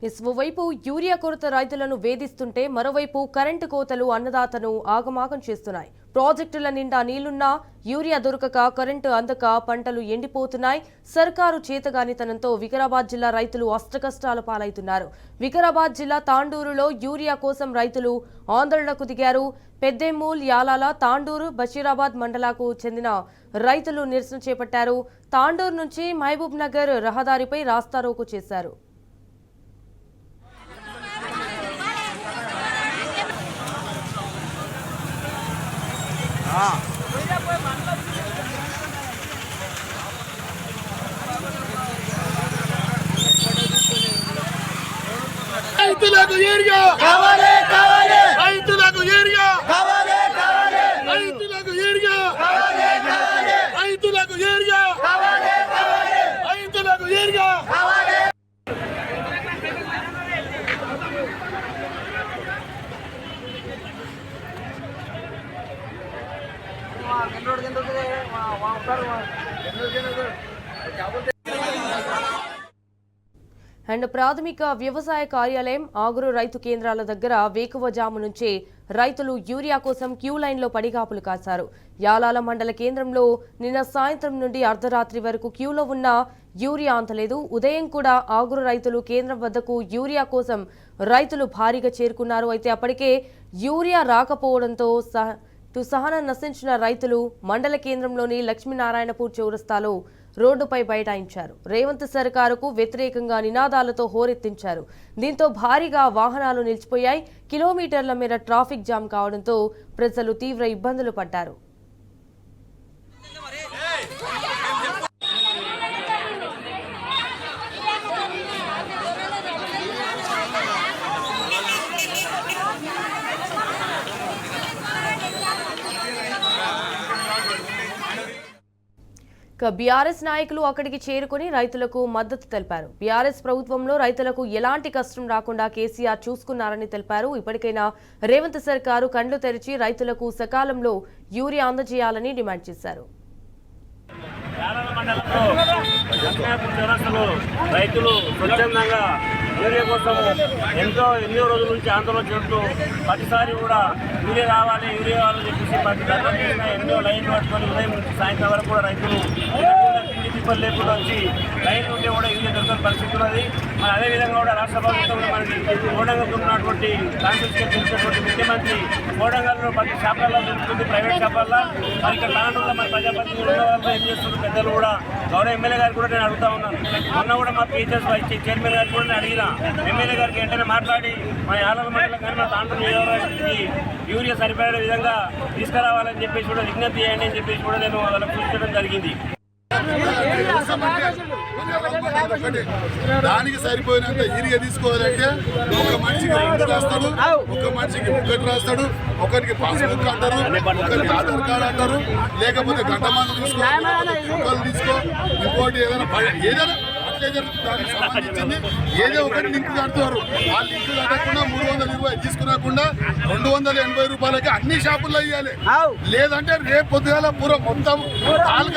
ఓవైపు యూరియా కొరత రైతులను వేధిస్తుంటే మరోవైపు కరెంటు కోతలు అన్నదాతను ఆగమాగం చేస్తున్నాయి. ప్రాజెక్టుల నిండా నీళ్లున్నా యూరియా దొరకక కరెంటు అందక పంటలు ఎండిపోతున్నాయి. సర్కారు చేతగానితనంతో వికారాబాద్ జిల్లా రైతులు అష్టకష్టాల పాలవుతున్నారు. వికారాబాద్ జిల్లా తాండూరులో యూరియా కోసం రైతులు ఆందోళనకు దిగారు. పెద్దేమూల్, యాలాల, తాండూరు, బషీరాబాద్ మండలాలకు చెందిన రైతులు నిరసన చేపట్టారు. తాండూరు నుంచి మహబూబ్ నగర్ రహదారిపై రాస్తారోకో చేశారు. రైతులకు యూరియా కావాలి కావాలి రైతులకు యూరియా కావాలి కావాలి రైతులకు యూరియా కావాలి కావాలి రైతులకు యూరియా కావాలి కావాలి రైతులకు యూరియా కావాలి. అండ్ ప్రాథమిక వ్యవసాయ కార్యాలయం, ఆగురు రైతు కేంద్రాల దగ్గర వేకువజాము నుంచే రైతులు యూరియా కోసం క్యూ లైన్లో పడిగాపులు కాశారు. యాలాల మండల కేంద్రంలో నిన్న సాయంత్రం నుండి అర్ధరాత్రి వరకు క్యూలో ఉన్న యూరియా అందలేదు. ఉదయం కూడా ఆగురు రైతులు కేంద్రం వద్దకు యూరియా కోసం రైతులు భారీగా చేరుకున్నారు. అయితే అప్పటికే యూరియా రాకపోవడంతో సహనం నశించిన రైతులు మండల కేంద్రంలోని లక్ష్మీనారాయణపూర్ చౌరస్తాలో రోడ్డుపై బైఠాయించారు. రేవంత్ సర్కారుకు వ్యతిరేకంగా నినాదాలతో హోరెత్తించారు. దీంతో భారీగా వాహనాలు నిలిచిపోయాయి. కిలోమీటర్ల మేర ట్రాఫిక్ జామ్ కావడంతో ప్రజలు తీవ్ర ఇబ్బందులు పడ్డారు. బీఆర్ఎస్ నాయకులు అక్కడికి చేరుకుని రైతులకు మద్దతు తెలిపారు. బీఆర్ఎస్ ప్రభుత్వంలో రైతులకు ఎలాంటి కష్టం రాకుండా కేసీఆర్ చూసుకున్నారని తెలిపారు. ఇప్పటికైనా రేవంత్ సర్కారు కండ్లు తెరిచి రైతులకు సకాలంలో యూరియా అందజేయాలని డిమాండ్ చేశారు. రైతులు స్వచ్ఛందంగా యూరియా కోసం ఎన్నో రోజుల నుంచి ఆందోళన చేస్తూ ప్రతిసారి కూడా యూరియా కావాలని చెప్పేసి ప్రతి ధరలు ఎన్నో లైన్ పట్టుకొని ఉదయం నుంచి సాయంత్రం వరకు కూడా రైతులు తిండి తిప్పలు లేకుండా వచ్చి లైన్ ఉంటే కూడా యూరియా దొరకని పరిస్థితి ఉన్నది. మరి అదేవిధంగా కూడా రాష్ట్ర ప్రభుత్వంలో మనకి కోడంగల్లో ఉన్నటువంటి కాన్స్టిట్యూన్సీ తెలిసినటువంటి ముఖ్యమంత్రి కోడంగల్లో ప్రతి షాపులలో దొరుకుతుంది, ప్రైవేట్ షాపుల్లో. మరి ఇక్కడ తాండూరులో మన ప్రజాప్రతినిధులు ఉన్న వాళ్ళు ఏం చేస్తున్నారు పెద్దలు కూడా, గౌరవ ఎమ్మెల్యే గారు కూడా నేను అడుగుతా ఉన్నాను. మొన్న కూడా మా పిహెచ్ఎస్ చైర్మన్ గారు కూడా నేను అడిగిన ఎమ్మెల్యే గారికి వెంటనే మాట్లాడి మా యాలల మండలం కానీ మా తాండూరు నియోజకవర్గానికి యూరియా సరిపడే విధంగా తీసుకురావాలని చెప్పేసి కూడా విజ్ఞప్తి చేయండి అని చెప్పేసి కూడా నేను వాళ్ళకి సూచించడం జరిగింది. దానికి సరిపోయినంత యూరియా తీసుకోవాలంటే ఒక మనిషికి 2 రాస్తాడు, ఒక మనిషికి 1 రాస్తాడు, ఒకరికి పాస్బుక్ అంటారు, ఒకరికి ఆధార్ కార్డు అంటారు, లేకపోతే గంట మంది తీసుకో, ఇంకోటి ఏదైనా దానికి సంబంధించింది ఏదో ఒకటి లింక్ కడుతున్నారు. ఆ లింక్ కట్టకుండా 320 తీసుకురాకుండా 280 రూపాయలకి అన్ని షాపుల్లో ఇవ్వాలి. లేదంటే రేపు పొద్దుగాల పూర మొత్తం